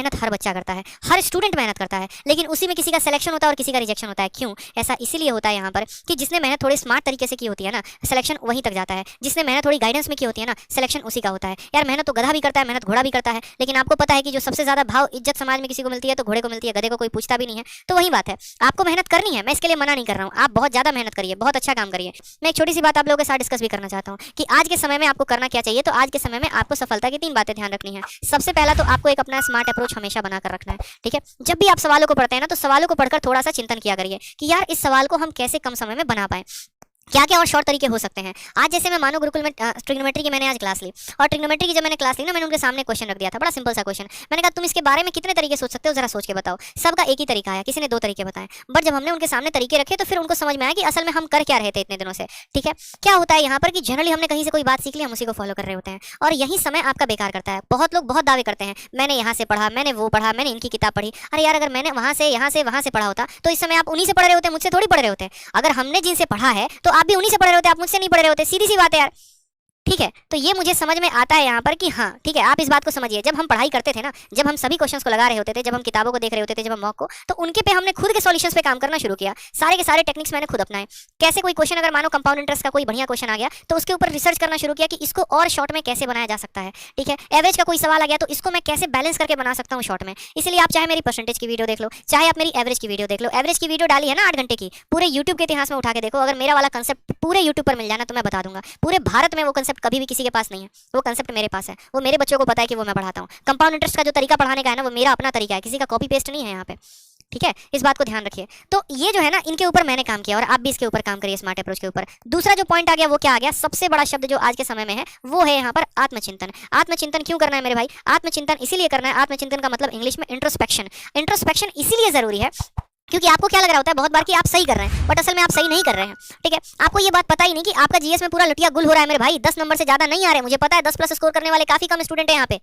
मेहनत हर बच्चा करता है, हर स्टूडेंट मेहनत करता है, लेकिन उसी में किसी का सिलेक्शन होता है और किसी का रिजेक्शन होता है। क्यों? ऐसा इसीलिए होता है यहाँ पर कि जिसने मेहनत थोड़े स्मार्ट तरीके से की होती है ना, सिलेक्शन वहीं तक जाता है। जिसने मेहनत थोड़ी गाइडेंस में की होती है ना, सिलेक्शन उसी का होता है। यार मेहनत तो गधा भी करता है, मेहनत घोड़ा भी करता है, लेकिन आपको पता है कि जो सबसे ज्यादा भाव इज्जत समाज में किसी को मिलती है तो घोड़े को मिलती है, गधे को कोई पूछता भी नहीं है। तो वही बात है, आपको मेहनत करनी है, मैं इसके लिए मना नहीं कर रहा हूँ, आप बहुत ज्यादा मेहनत करिए, बहुत अच्छा काम करिए। मैं एक छोटी सी बात आप लोगों के साथ डिस्कस भी करना चाहता हूँ कि आज के समय में आपको करना क्या चाहिए। तो आज के समय में आपको सफलता की 3 बातें ध्यान रखनी है। सबसे पहला तो आपको एक अपना स्मार्ट अप्रोच हमेशा बनाकर रखना है, ठीक है। जब भी आप सवालों को पढ़ते हैं ना, तो सवालों को पढ़कर थोड़ा सा चिंतन किया करिए कि यार इस सवाल को हम कैसे कम समय में बना पाए, क्या क्या और शॉर्ट तरीके हो सकते हैं। आज जैसे मैं मानो गुरुकुल में ट्रिग्नोमेट्री की मैंने आज क्लास ली, और ट्रिग्नोमेट्री की जब मैंने क्लास ली ना, मैंने उनके सामने क्वेश्चन रख दिया था, बड़ा सिंपल सा क्वेश्चन। मैंने कहा तुम इसके बारे में कितने तरीके सोच सकते हो, जरा सोच के बताओ। सबका एक ही तरीका आया, किसी ने 2 तरीके बताए। बट जब हमने उनके सामने तरीके रखे तो फिर उनको समझ में आया कि असल में हम कर क्या रहे थे इतने दिनों से, ठीक है। क्या होता है यहाँ पर कि जनरली हमने कहीं से कोई बात सीख ली, हम उसी को फॉलो कर रहे होते हैं, और यही समय आपका बेकार करता है। बहुत लोग बहुत दावे करते हैं, मैंने यहाँ से पढ़ा, मैंने वो पढ़ा, मैंने इनकी किताब पढ़ी। अरे यार, अगर मैंने वहां से यहाँ से वहां से पढ़ा होता तो इस समय आप उन्हीं से पढ़ रहे होते, मुझसे थोड़ी पढ़ रहे होते। अगर हमने जिनसे पढ़ा है तो आप भी उन्हीं से पढ़ रहे होते, आप मुझसे नहीं पढ़ रहे होते। सीधी सी बात है यार, ठीक है। तो ये मुझे समझ में आता है यहाँ पर कि हाँ ठीक है, आप इस बात को समझिए। जब हम पढ़ाई करते थे ना, जब हम सभी क्वेश्चंस को लगा रहे होते थे, जब हम किताबों को देख रहे होते थे, जब हम मॉक को, तो उनके पे हमने खुद के सॉल्यूशंस पे काम करना शुरू किया। सारे के सारे टेक्निक्स मैंने खुद अपनाए। कैसे कोई क्वेश्चन, अगर मानो कंपाउंड इंटरेस्ट का कोई बढ़िया क्वेश्चन आ गया, तो उसके ऊपर रिसर्च करना शुरू किया कि इसको और शॉर्ट में कैसे बनाया जा सकता है, ठीक है। एवरेज का कोई सवाल आ गया तो इसको मैं कैसे बैलेंस करके बना सकता हूँ शॉर्ट में। इसलिए आप चाहे मेरी परसेंटेज की वीडियो देख लो, चाहे आप मेरी एवरेज की वीडियो देख लो। एवरेज की वीडियो डाली है ना 8 घंटे की, पूरे यूट्यूब के इतिहास में उठा के देखो। अगर मेरा वाला कंसेप्ट पूरे यूट्यूब पर मिल जाना तो मैं बता दूंगा, पूरे भारत में वो कंसेप्ट कभी भी किसी के पास नहीं है। वो कंसेप्ट मेरे पास है, वो मेरे बच्चों को पता है कि वो मैं पढ़ाता हूँ। कंपाउंड इंटरेस्ट का जो तरीका पढ़ाने का है ना, वो मेरा अपना तरीका है, किसी का कॉपी पेस्ट नहीं है यहाँ पे, ठीक है। इस बात को ध्यान रखिए। तो ये जो है ना, इनके ऊपर मैंने काम किया और आप भी इसके ऊपर काम करिए, स्मार्ट अप्रोच के ऊपर। दूसरा जो पॉइंट आ गया वो क्या आ गया, सबसे बड़ा शब्द जो आज के समय में है वो है यहाँ पर आत्मचिंतन। आत्मचिंतन क्यों करना है मेरे भाई? आत्मचिंतन इसीलिए करना है, आत्मचिंतन का मतलब इंग्लिश में इंट्रोस्पेक्शन। इंट्रोस्पेक्शन इसीलिए जरूरी है क्योंकि आपको क्या लग रहा होता है बहुत बार कि आप सही कर रहे हैं, बट असल में आप सही नहीं कर रहे हैं, ठीक है। आपको ये बात पता ही नहीं कि आपका जीएस में पूरा लुटिया गुल हो रहा है मेरे भाई। 10 नंबर से ज्यादा नहीं आ रहे, मुझे पता है। 10 प्लस स्कोर करने वाले काफी कम स्टूडेंट है यहाँ पे।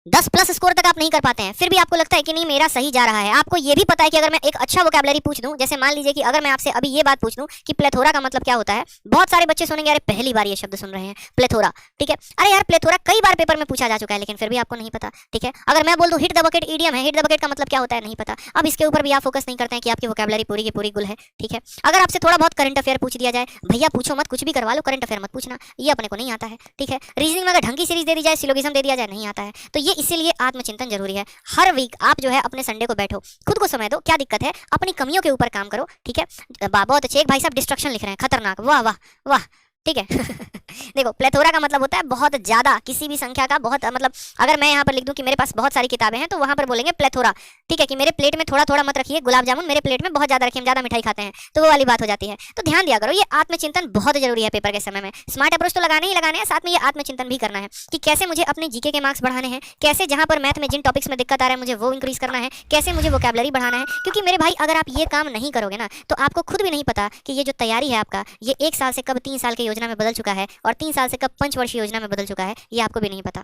10 प्लस स्कोर तक आप नहीं कर पाते हैं, फिर भी आपको लगता है कि नहीं मेरा सही जा रहा है। आपको ये भी पता है कि अगर मैं एक अच्छा वोकैबुलरी पूछ दूं, जैसे मान लीजिए कि अगर मैं आपसे अभी ये बात पूछ दूं कि प्लेथोरा का मतलब क्या होता है, बहुत सारे बच्चे सुनेंगे अरे पहली बार ये शब्द सुन रहे हैं प्लेथोरा, ठीक है। अरे यार प्लेथोरा कई बार पेपर में पूछा जा चुका है, लेकिन फिर भी आपको नहीं पता, ठीक है। अगर मैं बोल दूं हिट द बकेट ईडियम है, हिट द बकेट का मतलब क्या होता है नहीं पता। अब इसके ऊपर भी आप फोकस नहीं करते हैं कि आपकी वोकैबुलरी पूरी की पूरी गुल है, ठीक है। अगर आपसे थोड़ा बहुत करंट अफेयर पूछ दिया जाए, भैया पूछो मत, कुछ भी करवा लो, करंट अफेयर मत पूछना, ये अपने को नहीं आता है, ठीक है। रीजनिंग में अगर ढंग की सीरीज दे दी जाए, सिलोगिज्म दे दिया जाए, नहीं आता है। तो ये इसीलिए आत्मचिंतन जरूरी है। हर वीक आप जो है अपने संडे को बैठो, खुद को समय दो, क्या दिक्कत है, अपनी कमियों के ऊपर काम करो, ठीक है। बहुत अच्छे एक भाई साहब डिस्ट्रक्शन लिख रहे हैं, खतरनाक, वाह वाह वाह, ठीक है। देखो प्लेथोरा का मतलब होता है बहुत ज्यादा, किसी भी संख्या का बहुत, मतलब अगर मैं यहाँ पर लिख दूं कि मेरे पास बहुत सारी किताबें हैं तो वहां पर बोलेंगे प्लेथोरा, ठीक है। कि मेरे प्लेट में थोड़ा थोड़ा मत रखिए, गुलाब जामुन मेरे प्लेट में बहुत ज्यादा रखिए, हम ज्यादा मिठाई खाते हैं, तो वो वाली बात हो जाती है। तो ध्यान दिया करो, ये आत्मचिंतन बहुत जरूरी है पेपर के समय में। स्मार्ट अप्रोच तो लगाने ही लगाने हैं, साथ में ये आत्मचिंतन भी करना है कि कैसे मुझे अपने जीके के मार्क्स बढ़ाने हैं, कैसे जहां पर मैथ में जिन टॉपिक्स में दिक्कत आ रहा है मुझे वो इंक्रीज करना है, कैसे मुझे वोकैबुलरी बढ़ाना है। क्योंकि मेरे भाई अगर आप ये काम नहीं करोगे ना, तो आपको खुद भी नहीं पता कि ये जो तैयारी है आपका, ये 1 साल से कब 3 साल की योजना में बदल चुका है, और 3 साल से कब 5 वर्षीय योजना में बदल चुका है, ये आपको भी नहीं पता।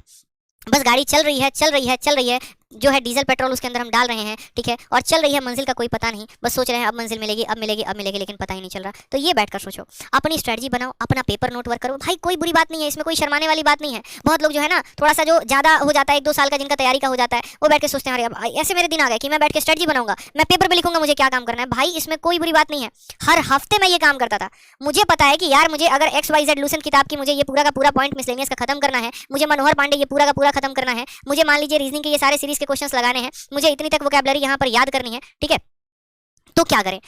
बस गाड़ी चल रही है चल रही है चल रही है, जो है डीजल पेट्रोल उसके अंदर हम डाल रहे हैं, ठीक है, और चल रही है, मंजिल का कोई पता नहीं, बस सोच रहे हैं अब मंजिल मिलेगी अब मिलेगी अब मिलेगी, लेकिन पता ही नहीं चल रहा। तो ये बैठकर सोचो, अपनी स्ट्रेटजी बनाओ, अपना पेपर नोट वर्क करो भाई, कोई बुरी बात नहीं है इसमें, कोई शर्माने वाली बात नहीं है। बहुत लोग जो है ना थोड़ा सा जो ज्यादा हो जाता है, 1-2 साल का जिनका तैयारी का हो जाता है, वो बैठ के सोचते हैं अरे अब ऐसे मेरे दिन आ गए कि मैं बैठ के स्ट्रेटजी बनाऊंगा, मैं पेपर पे लिखूंगा मुझे क्या काम करना है। भाई इसमें कोई बुरी बात नहीं है, हर हफ्ते मैं ये काम करता था। मुझे पता है कि यार मुझे अगर XYZ लूसेंट किताब की मुझे ये पूरा का पूरा पॉइंट मिसलेनियस का खत्म करना है, मुझे मनोहर पांडे ये पूरा का पूरा खत्म करना है, मुझे मान लीजिए रीजनिंग के ये सारे सीरीज के क्वेश्चंस लगाने हैं, मुझे इतनी तक वोकैबुलरी यहाँ पर याद करनी है, ठीक है। तो क्या करें,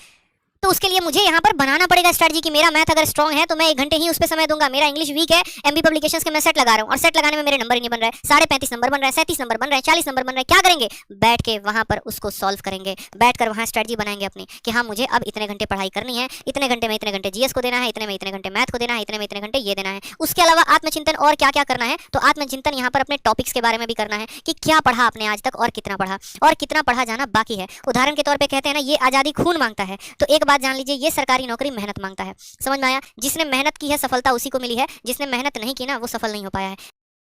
तो उसके लिए मुझे यहाँ पर बनाना पड़ेगा स्ट्रेटजी कि मेरा मैथ अगर स्ट्रांग है तो मैं 1 घंटे ही उस पर समय दूंगा। मेरा इंग्लिश वीक है, एमबी पब्लिकेशंस के मैं सेट लगा रहा हूँ, और सेट लगाने में मेरे नंबर ही नहीं बन रहा है, 35.5 नंबर बन रहा है, 37 नंबर बन रहा है, 40 नंबर बन रहा है। क्या करेंगे, बैठ के वहां पर उसको सॉल्व करेंगे, बैठकर वहां स्ट्रेटजी बनाएंगे अपनी कि हाँ मुझे अब इतने घंटे पढ़ाई करनी है, इतने घंटे में इतने घंटे जीएस को देना है, इतने में इतने घंटे मैथ को देना है, इतने में इतने घंटे ये देना है। उसके अलावा आत्मचिंतन और क्या क्या करना है, तो आत्मचिंतन यहाँ पर अपने टॉपिक्स के बारे में भी करना है कि क्या पढ़ा आपने आज तक, और कितना पढ़ा, और कितना पढ़ा जाना बाकी है। उदाहरण के तौर पर कहते हैं ना, ये आजादी खून मांगता है, तो एक बात जान लीजिए, ये सरकारी नौकरी मेहनत मांगता है। समझ में आया? जिसने मेहनत की है सफलता उसी को मिली है, जिसने मेहनत नहीं की ना वो सफल नहीं हो पाया है।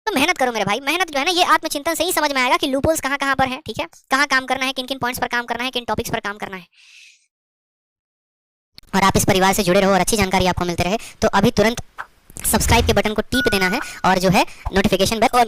तो मेहनत करो मेरे भाई, मेहनत जो है ना ये आत्मचिंतन से ही समझ में आएगा कि लूपहोल्स कहाँ कहाँ पर है, ठीक है, कहाँ काम करना है, किन किन पॉइंट्स पर काम करना है, किन टॉपिक्स पर काम करना है। और आप इस परिवार से जुड़े रहो और अच्छी जानकारी आपको मिलते रहे, तो अभी तुरंत सब्सक्राइब के बटन को टीप देना है, और जो है नोटिफिकेशन बेल